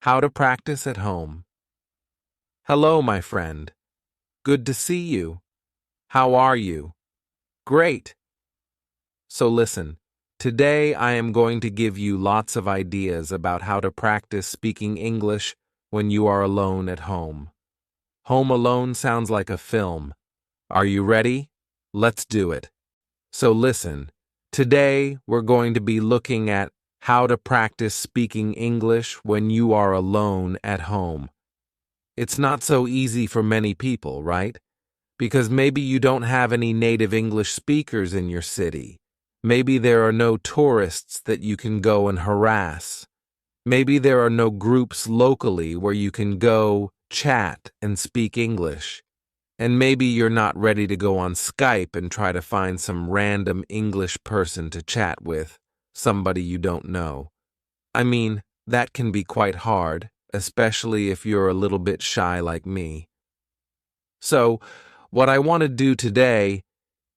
How to practice at home. Hello, my friend. Good to see you. How are you? Great. So listen, today I am going to give you lots of ideas about how to practice speaking English when you are alone at home. Home Alone sounds like a film. Are you ready? Let's do it. So listen, today we're going to be looking at how to practice speaking English when you are alone at home. It's not so easy for many people, right? Because maybe you don't have any native English speakers in your city. Maybe there are no tourists that you can go and harass. Maybe there are no groups locally where you can go, chat, and speak English. And maybe you're not ready to go on Skype and try to find some random English person to chat with, somebody you don't know. I mean, that can be quite hard, especially if you're a little bit shy like me. So, what I want to do today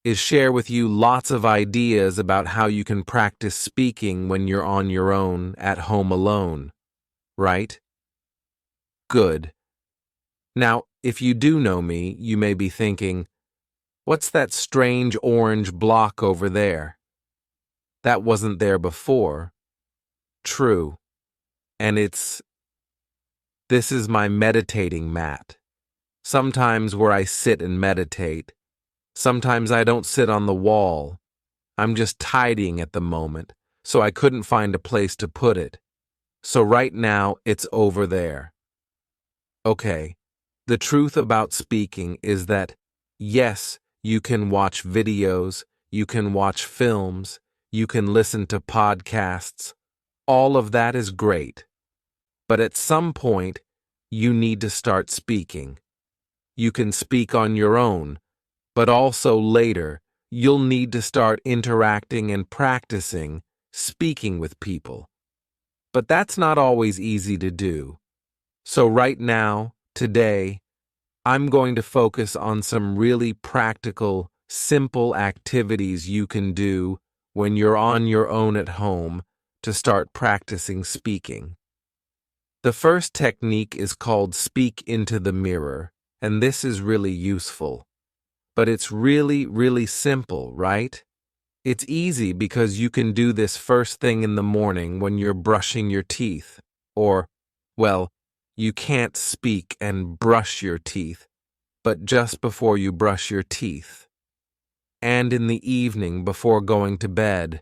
is share with you lots of ideas about how you can practice speaking when you're on your own at home alone, right? Good. Now, if you do know me, you may be thinking, what's that strange orange block over there? That wasn't there before. True. And this is my meditating mat. Sometimes where I sit and meditate. Sometimes I don't sit on the wall. I'm just tidying at the moment, so I couldn't find a place to put it. So right now, it's over there. Okay, the truth about speaking is that, yes, you can watch videos, you can watch films, you can listen to podcasts. All of that is great. But at some point, you need to start speaking. You can speak on your own, but also later, you'll need to start interacting and practicing speaking with people. But that's not always easy to do. So right now, today, I'm going to focus on some really practical, simple activities you can do when you're on your own at home to start practicing speaking. The first technique is called Speak into the Mirror, and this is really useful. But it's really, really simple, right? It's easy because you can do this first thing in the morning when you're brushing your teeth. Or, well, you can't speak and brush your teeth, but just before you brush your teeth. And in the evening before going to bed,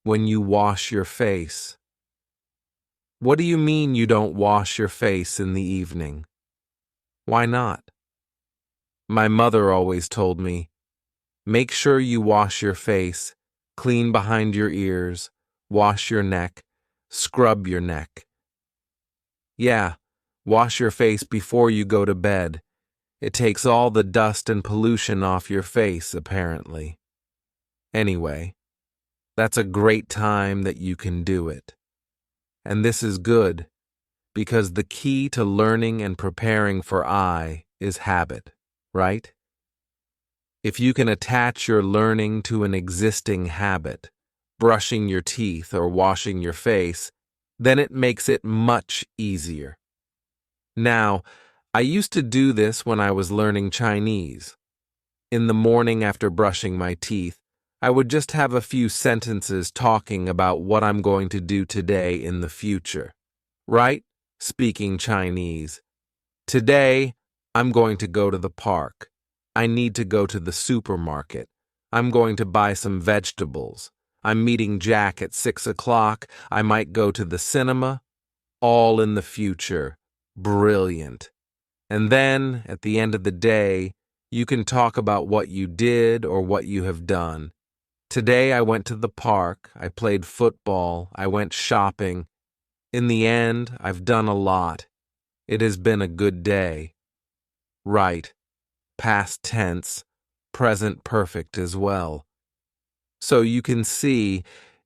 when you wash your face. What do you mean you don't wash your face in the evening? Why not? My mother always told me, make sure you wash your face, clean behind your ears, wash your neck, scrub your neck. Yeah, wash your face before you go to bed. It takes all the dust and pollution off your face, apparently. Anyway, that's a great time that you can do it. And this is good, because the key to learning and preparing for I is habit, right? If you can attach your learning to an existing habit, brushing your teeth or washing your face, then it makes it much easier. Now, I used to do this when I was learning Chinese. In the morning after brushing my teeth, I would just have a few sentences talking about what I'm going to do today in the future. Right? Speaking Chinese. Today, I'm going to go to the park. I need to go to the supermarket. I'm going to buy some vegetables. I'm meeting Jack at 6 o'clock. I might go to the cinema. All in the future. Brilliant. And then, at the end of the day, you can talk about what you did or what you have done. Today I went to the park, I played football, I went shopping. In the end, I've done a lot. It has been a good day. Right. Past tense, present perfect as well. So you can see,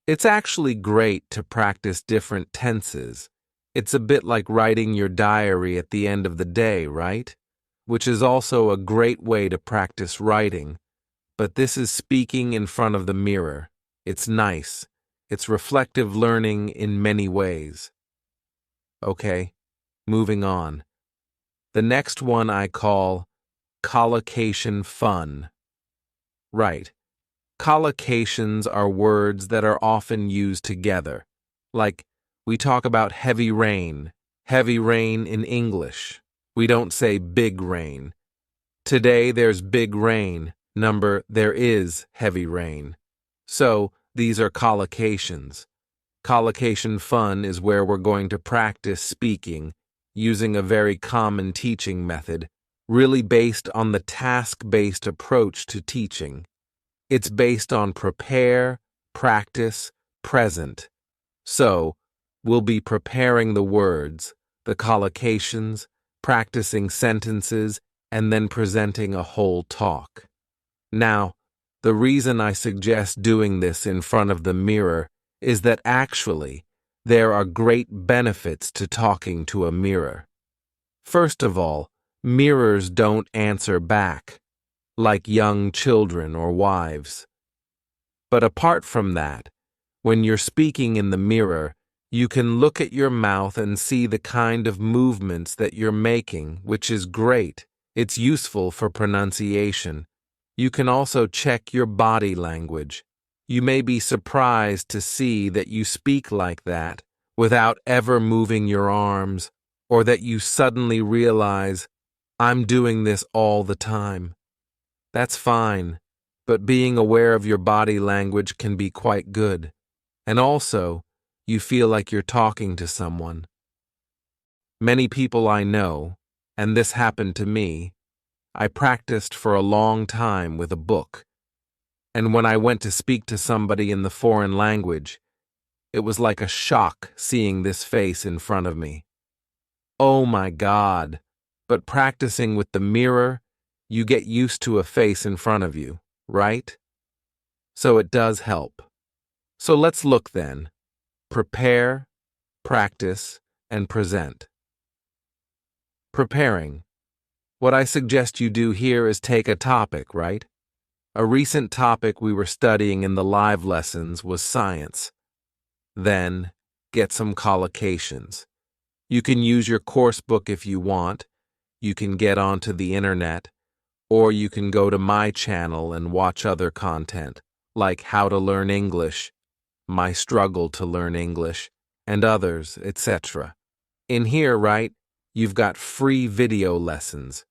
it's actually great to practice different tenses. It's a bit like writing your diary at the end of the day, right? Which is also a great way to practice writing. But this is speaking in front of the mirror. It's nice. It's reflective learning in many ways. Okay, moving on. The next one I call collocation fun. Right. Collocations are words that are often used together. Like, we talk about heavy rain in English. We don't say big rain. Today there's big rain, there is heavy rain. So, these are collocations. Collocation fun is where we're going to practice speaking using a very common teaching method, really based on the task-based approach to teaching. It's based on prepare, practice, present. So, we'll be preparing the words, the collocations, practicing sentences, and then presenting a whole talk. Now, the reason I suggest doing this in front of the mirror is that actually, there are great benefits to talking to a mirror. First of all, mirrors don't answer back, like young children or wives. But apart from that, when you're speaking in the mirror, you can look at your mouth and see the kind of movements that you're making, which is great. It's useful for pronunciation. You can also check your body language. You may be surprised to see that you speak like that without ever moving your arms, or that you suddenly realize, I'm doing this all the time. That's fine, but being aware of your body language can be quite good. And also, you feel like you're talking to someone. Many people I know, and this happened to me, I practiced for a long time with a book. And when I went to speak to somebody in the foreign language, it was like a shock seeing this face in front of me. Oh my God! But practicing with the mirror, you get used to a face in front of you, right? So it does help. So let's look then. Prepare, practice, and present. Preparing. What I suggest you do here is take a topic, right? A recent topic we were studying in the live lessons was science. Then, get some collocations. You can use your course book if you want, you can get onto the internet, or you can go to my channel and watch other content, like How to Learn English, My Struggle to Learn English, and others, etc. In here, right, you've got free video lessons.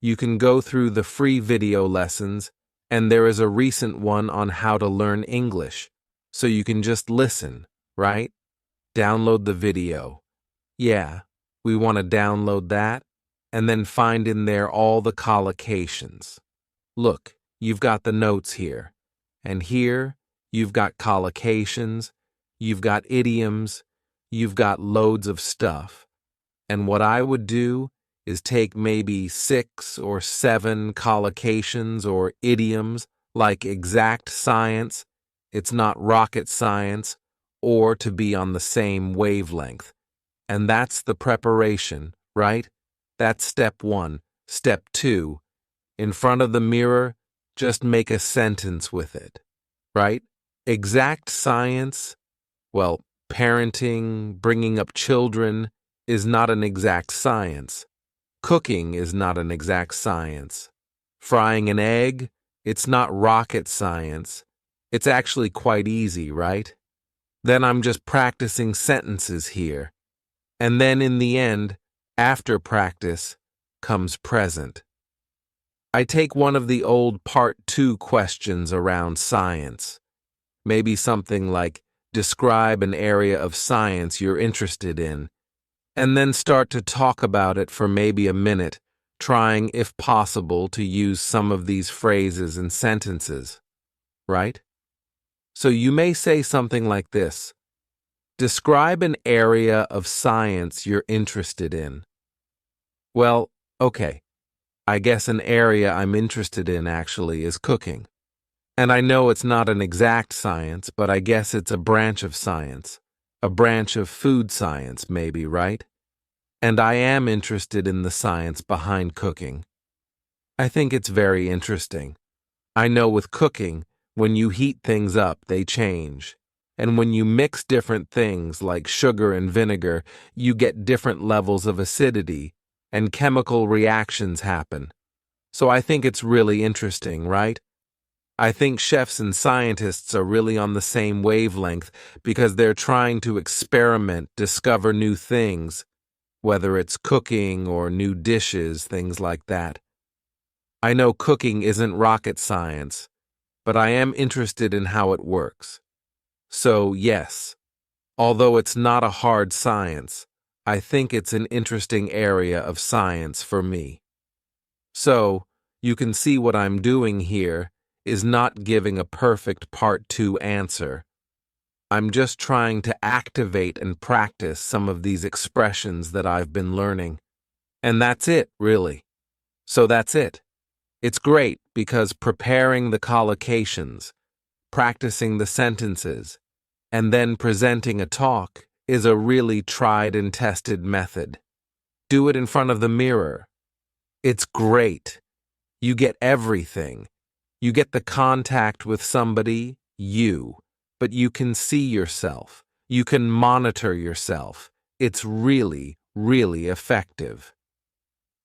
You can go through the free video lessons, and there is a recent one on how to learn English, so you can just listen, right? Download the video. Yeah, we want to download that, and then find in there all the collocations. Look, you've got the notes here, and here you've got collocations, you've got idioms, you've got loads of stuff. And what I would do is take maybe 6 or 7 collocations or idioms like exact science, it's not rocket science, or to be on the same wavelength. And that's the preparation, right? That's step 1. Step 2, in front of the mirror, just make a sentence with it, right? Exact science, well, parenting, bringing up children, is not an exact science. Cooking is not an exact science. Frying an egg, it's not rocket science. It's actually quite easy, right? Then I'm just practicing sentences here. And then in the end, after practice, comes present. I take one of the old Part 2 questions around science. Maybe something like, describe an area of science you're interested in, and then start to talk about it for maybe a minute, trying, if possible, to use some of these phrases and sentences, right? So you may say something like this: describe an area of science you're interested in. Well, okay, I guess an area I'm interested in actually is cooking. And I know it's not an exact science, but I guess it's a branch of science. A branch of food science, maybe, right? And I am interested in the science behind cooking. I think it's very interesting. I know with cooking, when you heat things up, they change. And when you mix different things like sugar and vinegar, you get different levels of acidity, and chemical reactions happen. So I think it's really interesting, right? I think chefs and scientists are really on the same wavelength because they're trying to experiment, discover new things, whether it's cooking or new dishes, things like that. I know cooking isn't rocket science, but I am interested in how it works. So, yes, although it's not a hard science, I think it's an interesting area of science for me. So, you can see what I'm doing here is not giving a perfect part 2 answer. I'm just trying to activate and practice some of these expressions that I've been learning. And that's it, really. So that's it. It's great because preparing the collocations, practicing the sentences, and then presenting a talk is a really tried and tested method. Do it in front of the mirror. It's great. You get everything. You get the contact with somebody, but you can see yourself. You can monitor yourself. It's really, really effective.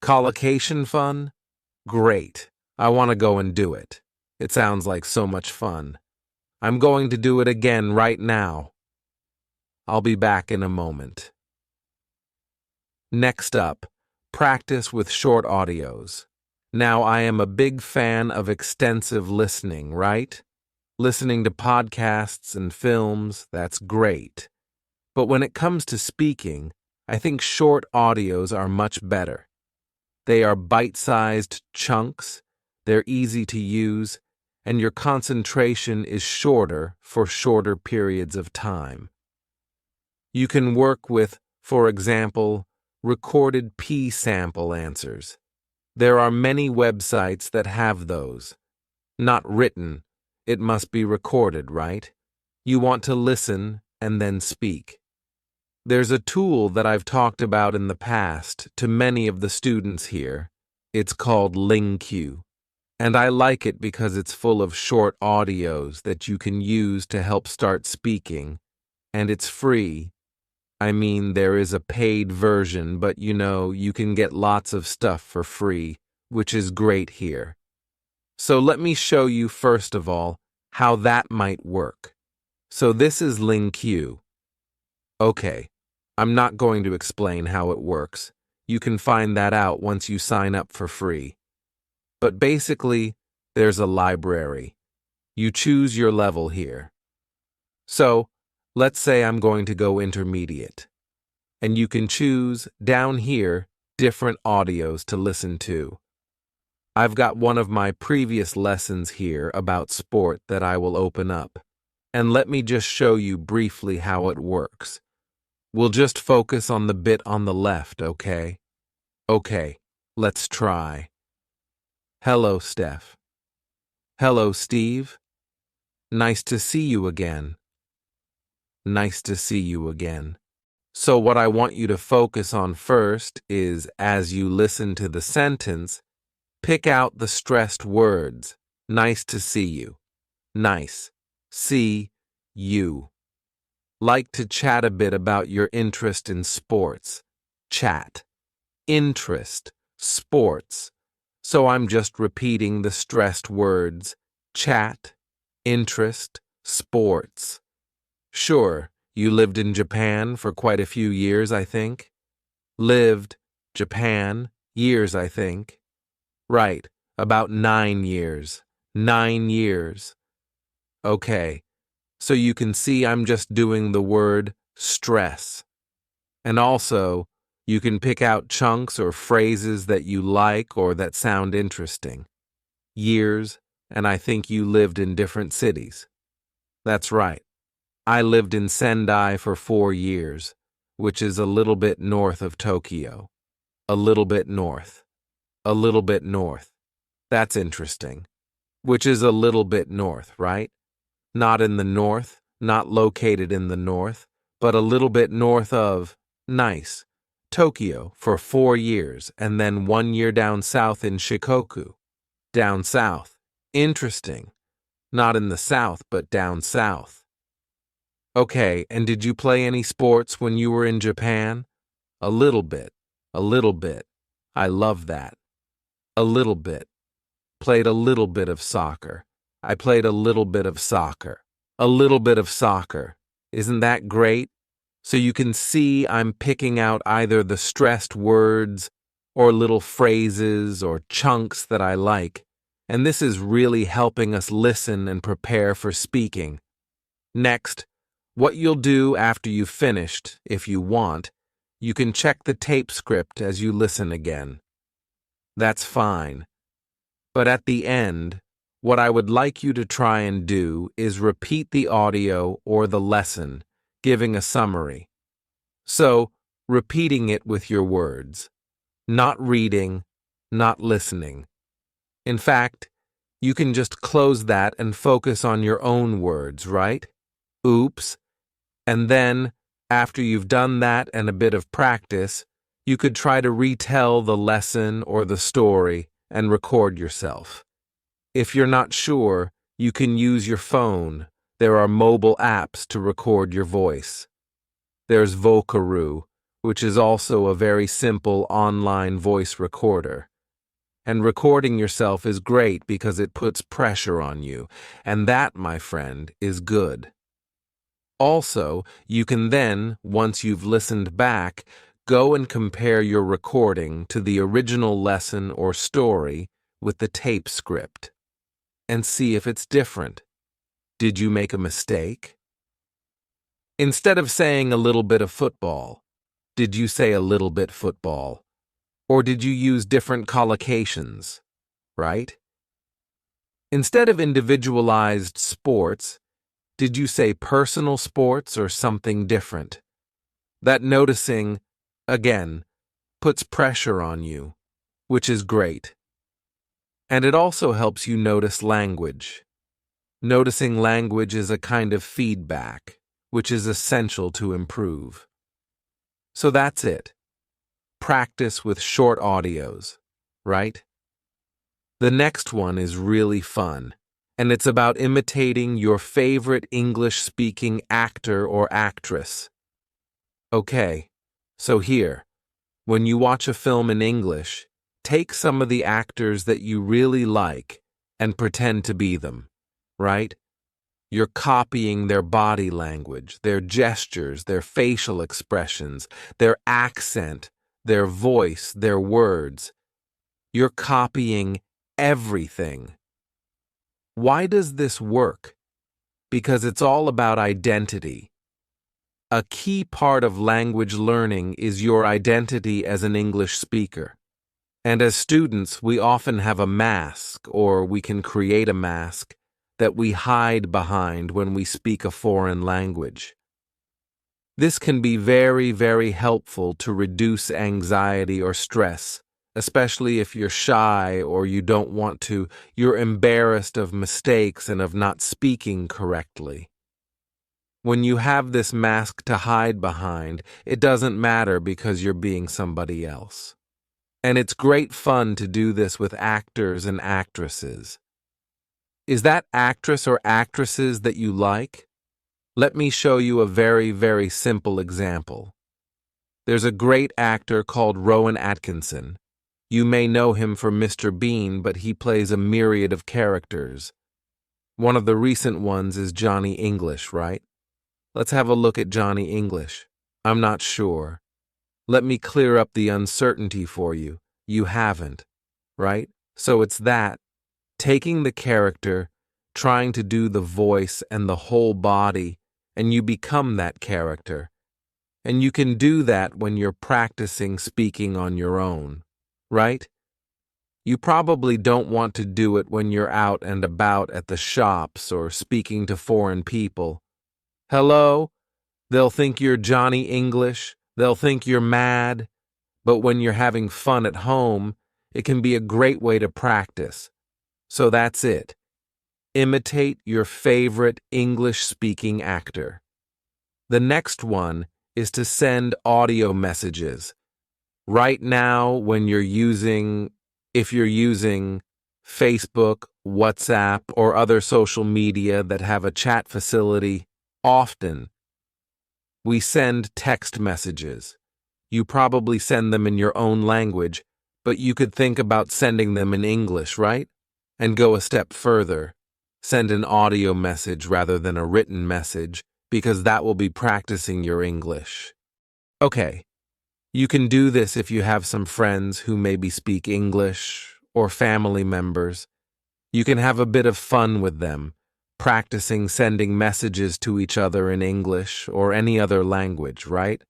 Collocation fun? Great. I want to go and do it. It sounds like so much fun. I'm going to do it again right now. I'll be back in a moment. Next up, practice with short audios. Now, I am a big fan of extensive listening, right? Listening to podcasts and films, that's great. But when it comes to speaking, I think short audios are much better. They are bite-sized chunks, they're easy to use, and your concentration is shorter for shorter periods of time. You can work with, for example, recorded P-sample answers. There are many websites that have those. Not written, it must be recorded, right? You want to listen and then speak. There's a tool that I've talked about in the past to many of the students here. It's called LingQ. And I like it because it's full of short audios that you can use to help start speaking. And it's free. I mean, there is a paid version, but you can get lots of stuff for free, which is great here. So let me show you first of all how that might work. So this is LingQ. Okay, I'm not going to explain how it works. You can find that out once you sign up for free. But basically, there's a library. You choose your level here. So, let's say I'm going to go intermediate. And you can choose, down here, different audios to listen to. I've got one of my previous lessons here about sport that I will open up. And let me just show you briefly how it works. We'll just focus on the bit on the left, okay? Okay, let's try. Hello, Steph. Hello, Steve. Nice to see you again. Nice to see you again. So what I want you to focus on first is, as you listen to the sentence, pick out the stressed words. Nice to see you. Nice. See you. Like to chat a bit about your interest in sports. Chat. Interest. Sports. So I'm just repeating the stressed words. Chat. Interest. Sports. Sure, you lived in Japan for quite a few years, I think. Lived, Japan, years, I think. Right, about 9 years. 9 years. Okay, so you can see I'm just doing the word stress. And also, you can pick out chunks or phrases that you like or that sound interesting. Years, and I think you lived in different cities. That's right. I lived in Sendai for 4 years, which is a little bit north of Tokyo. A little bit north. A little bit north. That's interesting. Which is a little bit north, right? Not in the north, not located in the north, but a little bit north of, nice, Tokyo for 4 years, and then 1 year down south in Shikoku. Down south. Interesting. Not in the south, but down south. Okay, and did you play any sports when you were in Japan? A little bit. A little bit. I love that. A little bit. Played a little bit of soccer. I played a little bit of soccer. A little bit of soccer. Isn't that great? So you can see I'm picking out either the stressed words or little phrases or chunks that I like, and this is really helping us listen and prepare for speaking. Next, what you'll do after you've finished, if you want, you can check the tape script as you listen again. That's fine. But at the end, what I would like you to try and do is repeat the audio or the lesson, giving a summary. So, repeating it with your words. Not reading, not listening. In fact, you can just close that and focus on your own words, right? Oops. And then, after you've done that and a bit of practice, you could try to retell the lesson or the story and record yourself. If you're not sure, you can use your phone. There are mobile apps to record your voice. There's Vocaroo, which is also a very simple online voice recorder. And recording yourself is great because it puts pressure on you, and that, my friend, is good. Also, you can then, once you've listened back, go and compare your recording to the original lesson or story with the tape script, and see if it's different. Did you make a mistake? Instead of saying a little bit of football, did you say a little bit football? Or did you use different collocations, right? Instead of individualized sports, did you say personal sports or something different? That noticing, again, puts pressure on you, which is great. And it also helps you notice language. Noticing language is a kind of feedback, which is essential to improve. So that's it. Practice with short audios, right? The next one is really fun, and it's about imitating your favorite English-speaking actor or actress. Okay, so here, when you watch a film in English, take some of the actors that you really like and pretend to be them, right? You're copying their body language, their gestures, their facial expressions, their accent, their voice, their words. You're copying everything. Why does this work? Because it's all about identity. A key part of language learning is your identity as an English speaker. And as students, we often have a mask, or we can create a mask, that we hide behind when we speak a foreign language. This can be very, very helpful to reduce anxiety or stress, especially if you're shy or you don't want to, you're embarrassed of mistakes and of not speaking correctly. When you have this mask to hide behind, it doesn't matter because you're being somebody else. And it's great fun to do this with actors and actresses. Is that actress or actresses that you like? Let me show you a very, very simple example. There's a great actor called Rowan Atkinson. You may know him from Mr. Bean, but he plays a myriad of characters. One of the recent ones is Johnny English, right? Let's have a look at Johnny English. I'm not sure. Let me clear up the uncertainty for you. You haven't, right? So it's that. Taking the character, trying to do the voice and the whole body, and you become that character. And you can do that when you're practicing speaking on your own, right? You probably don't want to do it when you're out and about at the shops or speaking to foreign people. Hello? They'll think you're Johnny English. They'll think you're mad. But when you're having fun at home, it can be a great way to practice. So that's it. Imitate your favorite English-speaking actor. The next one is to send audio messages. Right now, if you're using Facebook, WhatsApp, or other social media that have a chat facility, often We send text messages. You probably send them in your own language, but you could think about sending them in English, right? And go a step further. Send an audio message rather than a written message, because that will be practicing your English. Okay, you can do this if you have some friends who maybe speak English, or family members. You can have a bit of fun with them, practicing sending messages to each other in English or any other language, right?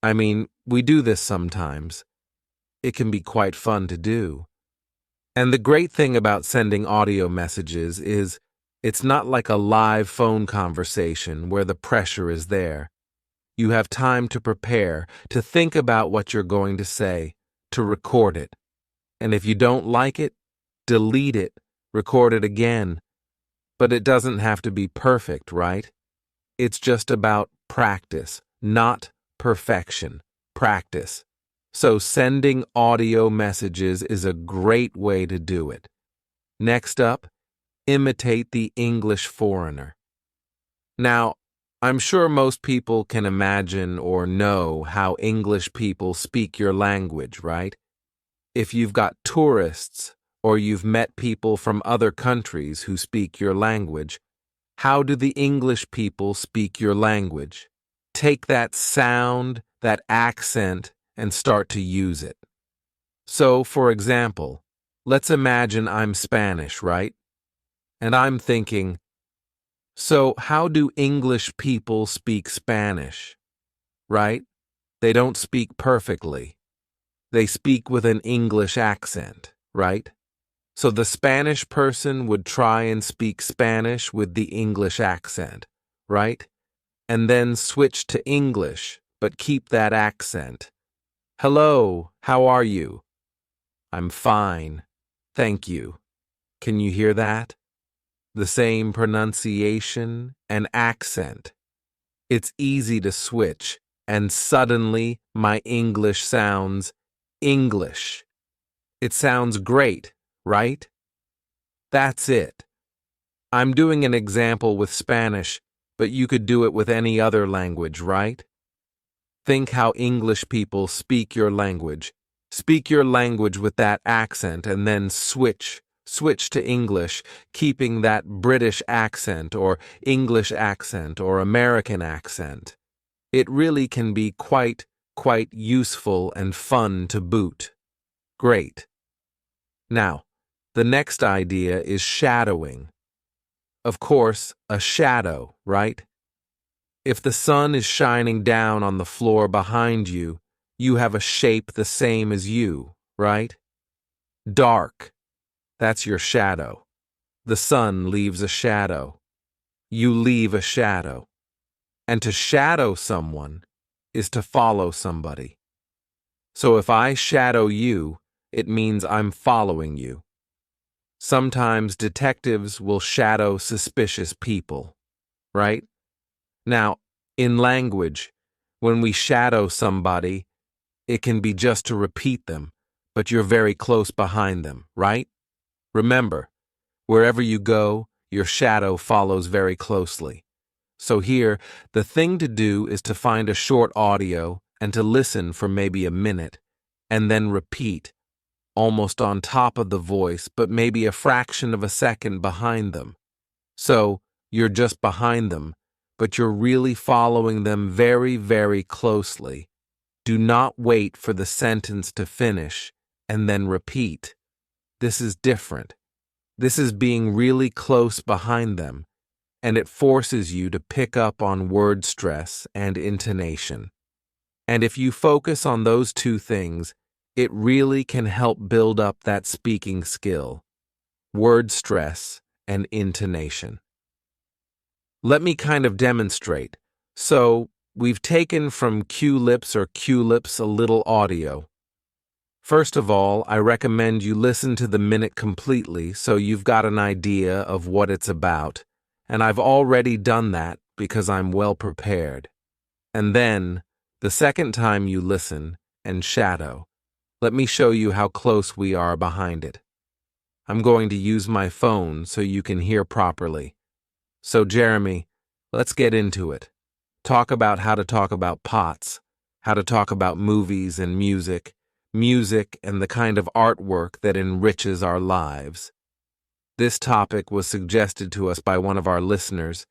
I mean, we do this sometimes. It can be quite fun to do. And the great thing about sending audio messages is it's not like a live phone conversation where the pressure is there. You have time to prepare, to think about what you're going to say, to record it. And if you don't like it, delete it, record it again. But it doesn't have to be perfect, right? It's just about practice, not perfection. Practice. So sending audio messages is a great way to do it. Next up, imitate the English foreigner. Now, I'm sure most people can imagine or know how English people speak your language, right? If you've got tourists or you've met people from other countries who speak your language, how do the English people speak your language? Take that sound, that accent, and start to use it. So, for example, let's imagine I'm Spanish, right? And I'm thinking, so how do English people speak Spanish? Right? They don't speak perfectly. They speak with an English accent, right? So the Spanish person would try and speak Spanish with the English accent, right? And then switch to English, but keep that accent. Hello, how are you? I'm fine, thank you. Can you hear that? The same pronunciation and accent. It's easy to switch, and suddenly my English sounds English. It sounds great, right? That's it. I'm doing an example with Spanish, but you could do it with any other language, right? Think how English people speak your language. Speak your language with that accent and then switch to English, keeping that British accent or English accent or American accent. It really can be quite useful and fun to boot. Great. Now, the next idea is shadowing. Of course, a shadow, right? If the sun is shining down on the floor behind you, you have a shape the same as you, right? Dark. That's your shadow. The sun leaves a shadow. You leave a shadow. And to shadow someone is to follow somebody. So if I shadow you, it means I'm following you. Sometimes detectives will shadow suspicious people, right? Now, in language, when we shadow somebody, it can be just to repeat them, but you're very close behind them, right? Remember, wherever you go, your shadow follows very closely. So here, the thing to do is to find a short audio and to listen for maybe a minute, and then repeat, almost on top of the voice, but maybe a fraction of a second behind them. So, you're just behind them, but you're really following them very, very closely. Do not wait for the sentence to finish and then repeat. This is different. This is being really close behind them, and it forces you to pick up on word stress and intonation. And if you focus on those two things, it really can help build up that speaking skill, word stress and intonation. Let me kind of demonstrate. So, we've taken from Q-Lips or Q-Lips a little audio. First of all, I recommend you listen to the minute completely so you've got an idea of what it's about, and I've already done that because I'm well prepared. And then, the second time you listen and shadow, let me show you how close we are behind it. I'm going to use my phone so you can hear properly. So, Jeremy, let's get into it. Talk about how to talk about pots, how to talk about movies and music and the kind of artwork that enriches our lives. This topic was suggested to us by one of our listeners,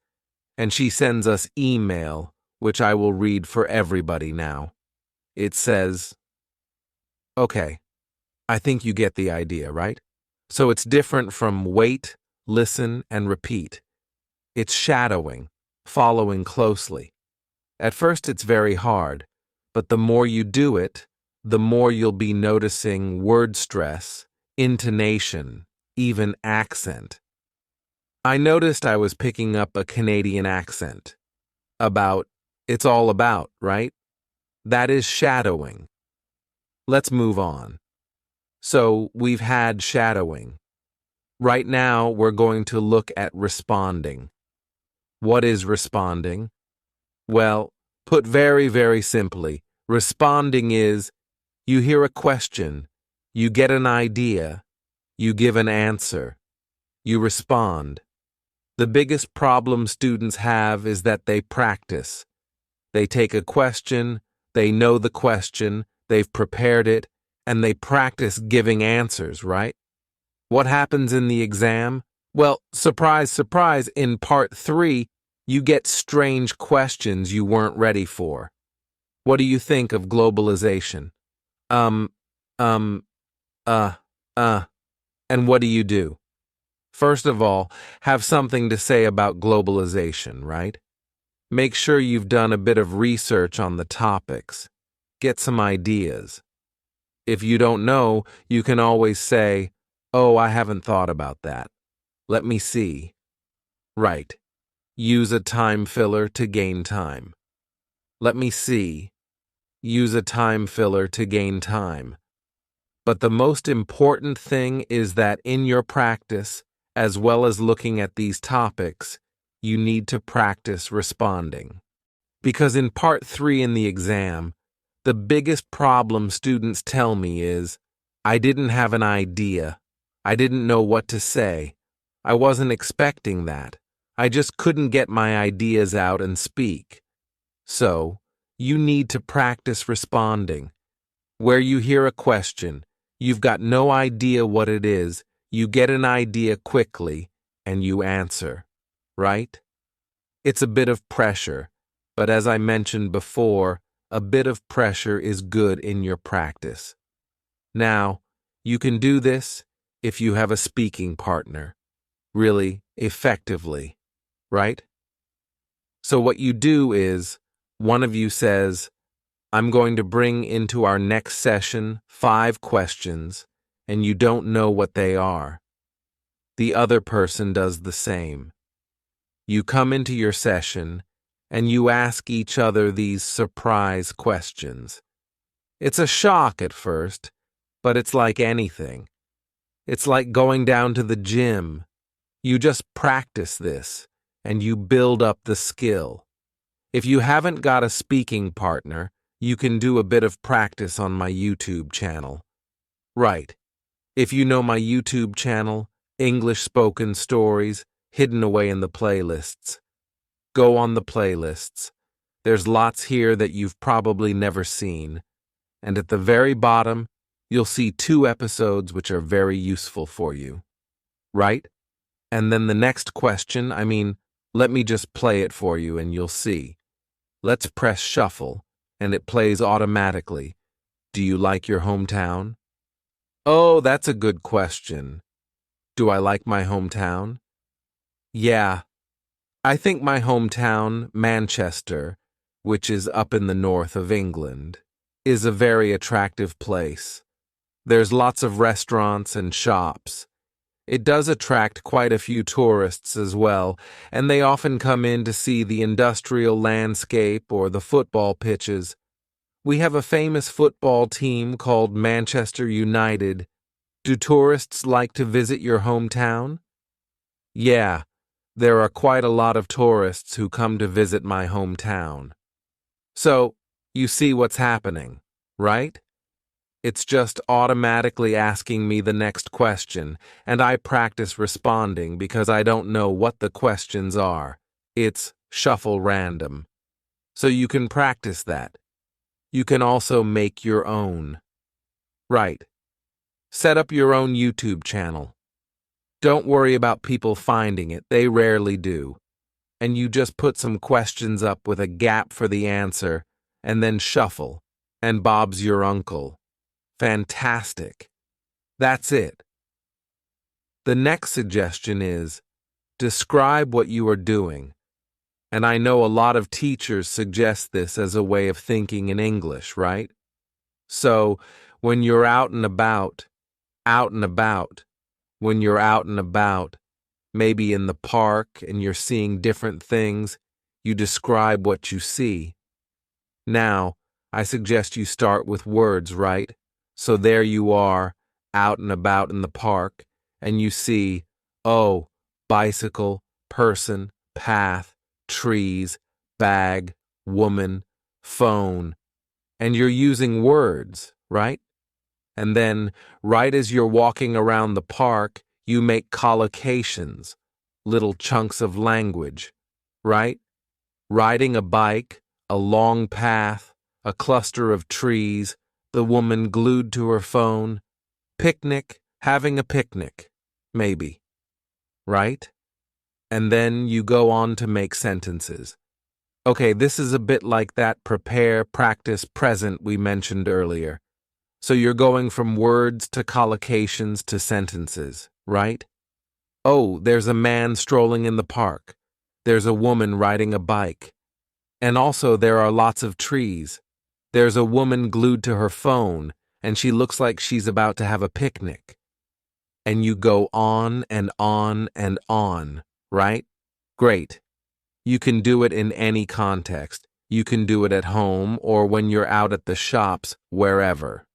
and she sends us email, which I will read for everybody now. It says, okay, I think you get the idea, right? So it's different from wait, listen, and repeat. It's shadowing, following closely. At first it's very hard, but the more you do it, the more you'll be noticing word stress, intonation, even accent. I noticed I was picking up a Canadian accent. It's all about, right? That is shadowing. Let's move on. So, we've had shadowing. Right now, we're going to look at responding. What is responding? Well, put very, very simply, responding is you hear a question, you get an idea, you give an answer, you respond. The biggest problem students have is that they practice. They take a question, they know the question, they've prepared it, and they practice giving answers, right? What happens in the exam? Well, surprise, surprise, in part 3, you get strange questions you weren't ready for. What do you think of globalization? And what do you do? First of all, have something to say about globalization, right? Make sure you've done a bit of research on the topics. Get some ideas. If you don't know, you can always say, "Oh, I haven't thought about that. Let me see." Right. Use a time filler to gain time. Let me see. Use a time filler to gain time. But the most important thing is that in your practice, as well as looking at these topics, you need to practice responding. Because in part 3 in the exam, the biggest problem students tell me is, I didn't have an idea. I didn't know what to say. I wasn't expecting that. I just couldn't get my ideas out and speak. So, you need to practice responding. Where you hear a question, you've got no idea what it is, you get an idea quickly, and you answer. Right? It's a bit of pressure, but as I mentioned before, a bit of pressure is good in your practice. Now, you can do this if you have a speaking partner, really effectively, right? So what you do is, one of you says, I'm going to bring into our next session 5 questions, and you don't know what they are. The other person does the same. You come into your session, and you ask each other these surprise questions. It's a shock at first, but it's like anything. It's like going down to the gym. You just practice this, and you build up the skill. If you haven't got a speaking partner, you can do a bit of practice on my YouTube channel. Right. If you know my YouTube channel, English Spoken Stories, hidden away in the playlists. Go on the playlists. There's lots here that you've probably never seen. And at the very bottom, you'll see 2 episodes which are very useful for you. Right? And then the next question, let me just play it for you and you'll see. Let's press shuffle, and it plays automatically. Do you like your hometown? Oh, that's a good question. Do I like my hometown? Yeah. I think my hometown, Manchester, which is up in the north of England, is a very attractive place. There's lots of restaurants and shops. It does attract quite a few tourists as well, and they often come in to see the industrial landscape or the football pitches. We have a famous football team called Manchester United. Do tourists like to visit your hometown? Yeah, there are quite a lot of tourists who come to visit my hometown. So, you see what's happening, right? It's just automatically asking me the next question, and I practice responding because I don't know what the questions are. It's shuffle random. So you can practice that. You can also make your own. Right. Set up your own YouTube channel. Don't worry about people finding it, they rarely do. And you just put some questions up with a gap for the answer, and then shuffle, and Bob's your uncle. Fantastic. That's it. The next suggestion is, describe what you are doing. And I know a lot of teachers suggest this as a way of thinking in English, right? So, when you're out and about, when you're out and about, maybe in the park and you're seeing different things, you describe what you see. Now, I suggest you start with words, right? So there you are, out and about in the park, and you see, oh, bicycle, person, path, trees, bag, woman, phone, and you're using words, right? And then, right as you're walking around the park, you make collocations, little chunks of language, right? Riding a bike, a long path, a cluster of trees, the woman glued to her phone, picnic, having a picnic, maybe, right? And then you go on to make sentences. Okay, this is a bit like that prepare, practice, present we mentioned earlier. So you're going from words to collocations to sentences, right? Oh, there's a man strolling in the park. There's a woman riding a bike. And also there are lots of trees. There's a woman glued to her phone, and she looks like she's about to have a picnic. And you go on and on and on, right? Great. You can do it in any context. You can do it at home or when you're out at the shops, wherever.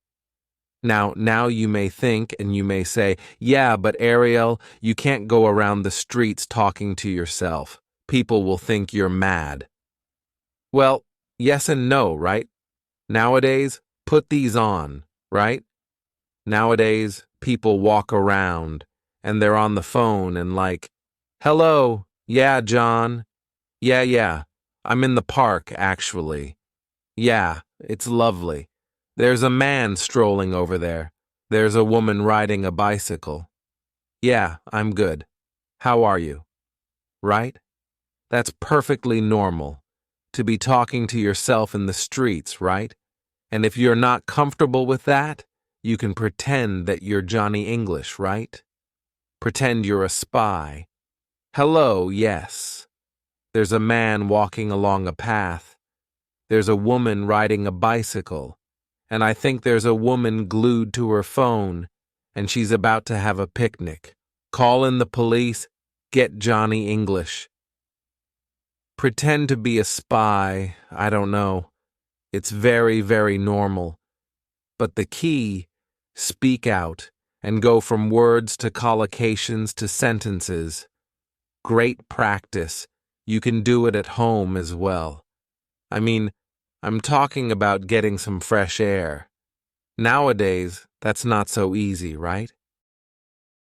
Now you may think and you may say, yeah, but Ariel, you can't go around the streets talking to yourself. People will think you're mad. Well, yes and no, right? Nowadays, put these on, right? Nowadays, people walk around and they're on the phone and like, hello, yeah, John. Yeah, I'm in the park, actually. Yeah, it's lovely. There's a man strolling over there. There's a woman riding a bicycle. Yeah, I'm good. How are you? Right? That's perfectly normal. To be talking to yourself in the streets, right? And if you're not comfortable with that, you can pretend that you're Johnny English, right? Pretend you're a spy. Hello, yes. There's a man walking along a path. There's a woman riding a bicycle. And I think there's a woman glued to her phone, and she's about to have a picnic. Call in the police, get Johnny English. Pretend to be a spy, I don't know. It's very, very normal. But the key, speak out and go from words to collocations to sentences. Great practice. You can do it at home as well. I mean, I'm talking about getting some fresh air. Nowadays, that's not so easy, right?